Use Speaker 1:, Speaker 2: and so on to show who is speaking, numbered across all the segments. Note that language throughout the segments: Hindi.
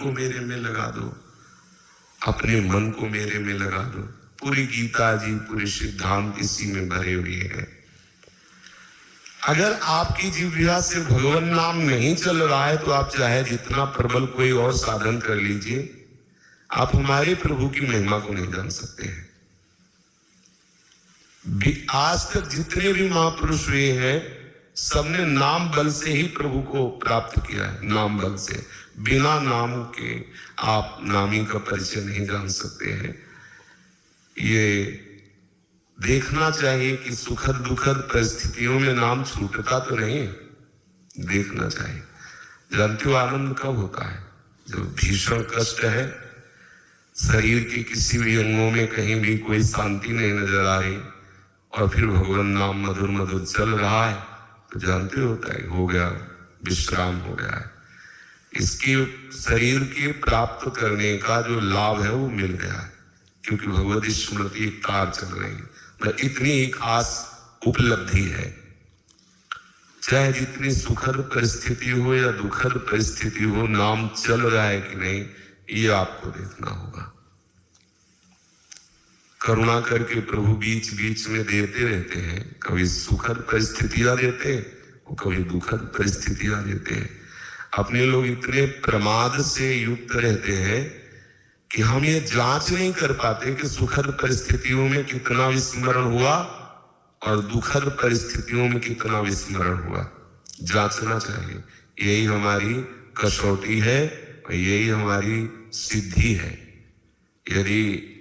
Speaker 1: को मेरे में लगा दो, अपने मन को मेरे में लगा दो। पूरी गीता जी, पूरे सिद्धांत इसी में भरे हुए हैं। अगर आपकी जिह्वा से भगवान नाम नहीं चल रहा है तो आप चाहे जितना प्रबल कोई और साधन कर लीजिए, आप हमारे प्रभु की महिमा को नहीं जान सकते हैं। आज तक जितने भी महापुरुष हुए हैं, सबने नाम बल से ही प्रभु को प्राप्त किया है। नाम बल से, बिना नाम के आप नामी का परिचय नहीं जान सकते हैं। ये देखना चाहिए कि सुखद दुखद परिस्थितियों में नाम छूटता तो नहीं, देखना चाहिए। जानते हो आनंद कब होता है? जब भीषण कष्ट है, शरीर के किसी भी अंगों में कहीं भी कोई शांति नहीं नजर आ रही, और फिर भगवान नाम मधुर मधुर चल रहा है, तो जानते होता है हो गया, विश्राम हो गया है। इसके शरीर के प्राप्त करने का जो लाभ है वो मिल गया है, क्योंकि भगवती स्मृति एक तार चल रही है। इतनी एक खास उपलब्धि है। चाहे जितनी सुखद परिस्थिति हो या दुखद परिस्थिति हो, नाम चल रहा है कि नहीं, ये आपको देखना होगा। करुणा करके प्रभु बीच बीच में देते रहते हैं, कभी सुखद परिस्थितियां देते हैं और कभी दुखद परिस्थितियां देते हैं। अपने लोग इतने प्रमाद से युक्त रहते हैं कि हम ये जांच नहीं कर पाते कि सुखद परिस्थितियों में कितना विस्मरण हुआ और दुखद परिस्थितियों में कितना विस्मरण हुआ। जांचना चाहिए। यही हमारी कसौटी है और यही हमारी सिद्धि है। यदि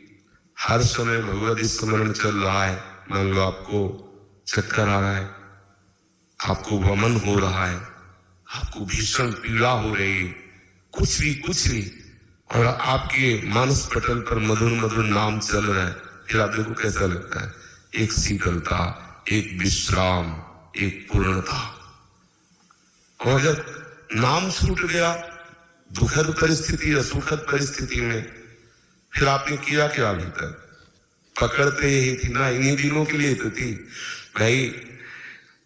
Speaker 1: हर समय भगवत स्मरण चल रहा है, मान लो आपको चक्कर आ रहा है, आपको वमन हो रहा है, आपको भीषण पीड़ा हो रही है, कुछ भी, और आपके मानस पटल पर मधुर मधुर नाम चल रहा है, फिर आप देखो कैसा लगता है। एक शीतलता, एक विश्राम, एक पूर्णता। और जब नाम छूट गया दुखद परिस्थिति या सुखद परिस्थिति में, फिर आपने किया क्या? अभी तक पकड़ते ही थी ना, इन्हीं दिनों के लिए तो थी भाई।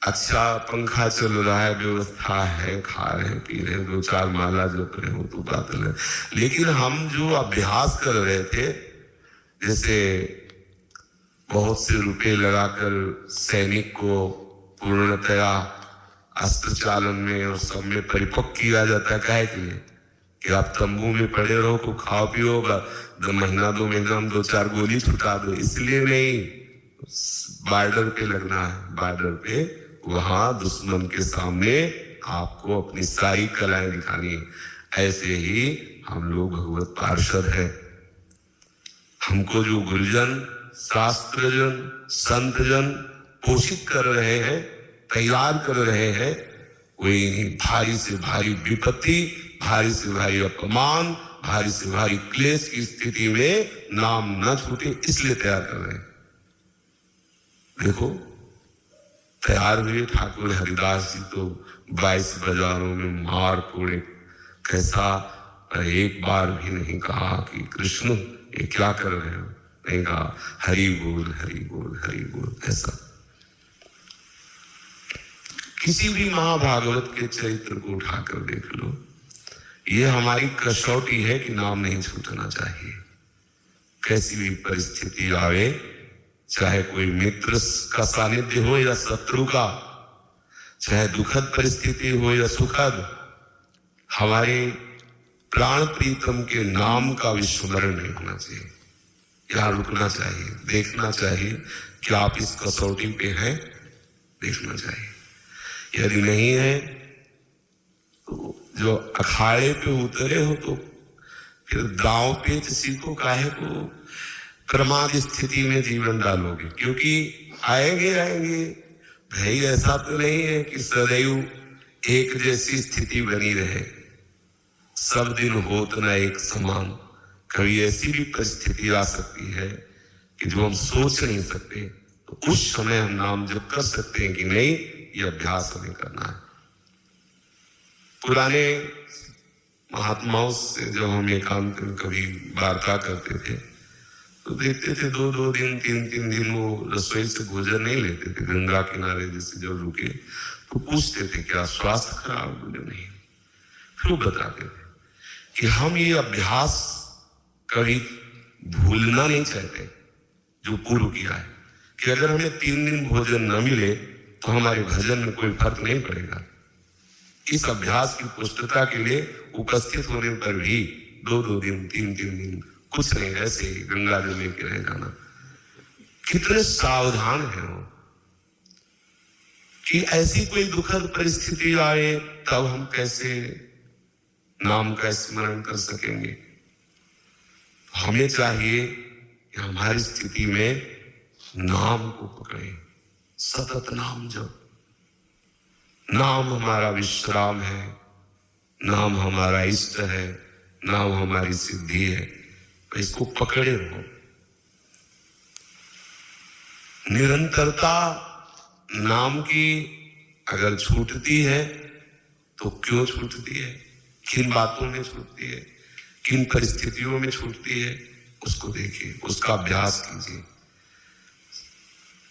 Speaker 1: अच्छा पंखा चल रहा है, व्यवस्था है, खा रहे पी रहे, 2-4 माला जप रहे हो तो बात है। लेकिन हम जो अभ्यास कर रहे थे, जैसे बहुत से रुपए लगाकर सैनिक को पूर्णतया अस्त्र चालन में और सब में परिपक्व किया जाता है। काहे के लिए? कि आप तंबू में पड़े रहो, को खाओ पियोगा, 2 महीना 2 महीना में 2-4 गोली छुटा दो। इसलिए नहीं, बॉर्डर पे लगना है, बॉर्डर पे, वहां दुश्मन के सामने आपको अपनी सारी कलाएं दिखानी है। ऐसे ही हम लोग भगवत पार्षद हैं। हमको जो गुरुजन, शास्त्रजन, संतजन पोषित कर रहे हैं, तैयार कर रहे हैं, वही भारी से भारी विपत्ति, भारी से भारी अपमान, भारी से भारी क्लेश की स्थिति में नाम न छूटे, इसलिए तैयार कर रहे हैं। देखो तैयार हुए ठाकुर हरिदास जी तो 22 बाजारों में मार कोड़े, कैसा, एक बार भी नहीं कहा कि कृष्ण ये क्या कर रहे हो, नहीं कहा हरि बोल हरि बोल हरि बोल। ऐसा किसी भी महाभागवत के चरित्र को उठाकर देख लो, ये हमारी कसौटी है कि नाम नहीं छूटना चाहिए। कैसी भी परिस्थिति आवे, चाहे कोई मित्र का सानिध्य हो या शत्रु का, चाहे दुखद परिस्थिति हो या सुखद, हमारे प्राण प्रीतम के नाम का विस्मरण नहीं होना चाहिए। यहाँ रुकना चाहिए, देखना चाहिए कि आप इस कसौटी पे हैं, देखना चाहिए। यदि नहीं है तो जो अखाड़े पे उतरे हो तो फिर दांव पेच सीखो, काहे को प्रमाद स्थिति में जीवन डालोगे, क्योंकि आएंगे भाई। ऐसा तो नहीं है कि सदैव एक जैसी स्थिति बनी रहे, सब दिन हो तो ना एक समान। कभी ऐसी भी परिस्थिति आ सकती है कि जो हम सोच नहीं सकते, तो उस समय हम नाम जप कर सकते हैं कि नहीं, ये अभ्यास हमें करना है। पुराने महात्माओं से जब हम एकांत में कभी वार्ता करते थे तो देखते थे 2-2 दिन 3-3 दिन वो रसोई से भोजन नहीं लेते थे। गंगा किनारे जैसे जब रुके तो पूछते थे क्या स्वास्थ्य खराब? बोले नहीं। फिर वो बताते थे कि हम ये अभ्यास कभी भूलना नहीं चाहते जो पूर्व किया है, कि अगर हमें 3 दिन भोजन न मिले तो हमारे भजन में कोई फर्क नहीं पड़ेगा। इस अभ्यास की पुष्टता के लिए उपस्थित होने पर भी 2-2 दिन 3-3 दिन कुछ नहीं, ऐसे गंगा जल लेके रह जाना। कितने सावधान है वो कि ऐसी कोई दुखद परिस्थिति आए तब हम कैसे नाम का स्मरण कर सकेंगे। हमें चाहिए कि हमारी स्थिति में नाम को पकड़े, सतत नाम जप। नाम हमारा विश्राम है, नाम हमारा इष्ट है, नाम हमारी सिद्धि है, तो इसको पकड़े रहो। निरंतरता नाम की अगर छूटती है तो क्यों छूटती है, किन बातों में छूटती है, किन परिस्थितियों में छूटती है, उसको देखिए, उसका अभ्यास कीजिए।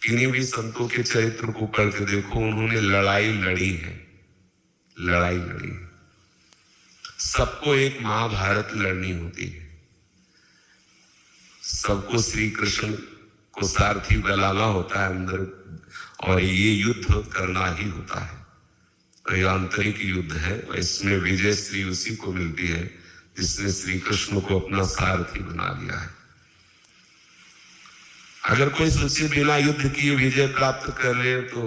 Speaker 1: किन्हीं भी संतों के चरित्र को पढ़ के देखो, उन्होंने लड़ाई लड़ी है, लड़ाई लड़ी। सबको एक महाभारत लड़नी होती है, सबको श्री कृष्ण को सारथी बनाना होता है अंदर, और ये युद्ध करना ही होता है। तो ये आंतरिक युद्ध है, इसमें विजय श्री उसी को मिलती है जिसने श्री कृष्ण को अपना सारथी बना लिया है। अगर कोई सोचे बिना युद्ध किए विजय प्राप्त कर ले तो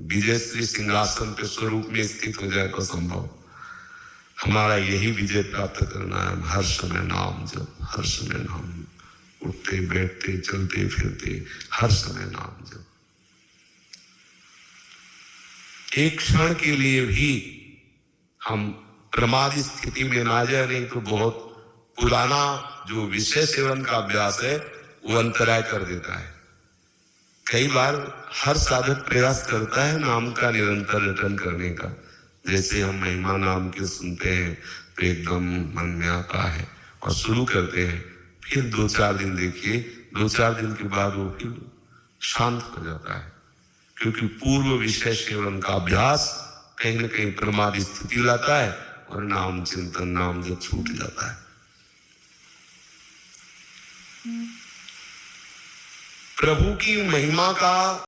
Speaker 1: विजय श्री सिंहासन के स्वरूप में स्थित हो जाए तो संभव। हमारा यही विजय प्राप्त करना है, हर समय नाम जप, हर समय नाम, उठते बैठते चलते फिरते हर समय नाम जप। एक क्षण के लिए भी हम प्रमाद स्थिति में ना जाए, नहीं तो बहुत पुराना जो विषय सेवन का अभ्यास है वो अंतराय कर देता है। कई बार हर साधक प्रयास करता है नाम का निरंतर रटन करने का, जैसे हम महिमा नाम के सुनते हैं तो एकदम मन में आता है और शुरू करते हैं, फिर 2-4 दिन देखिए, 2-4 दिन के बाद वो फिर शांत हो जाता है, क्योंकि पूर्व विषय सेवन का अभ्यास कहीं न कहीं प्रमाद स्थिति लाता है और नाम चिंतन नाम जब छूट जाता है। प्रभु की महिमा का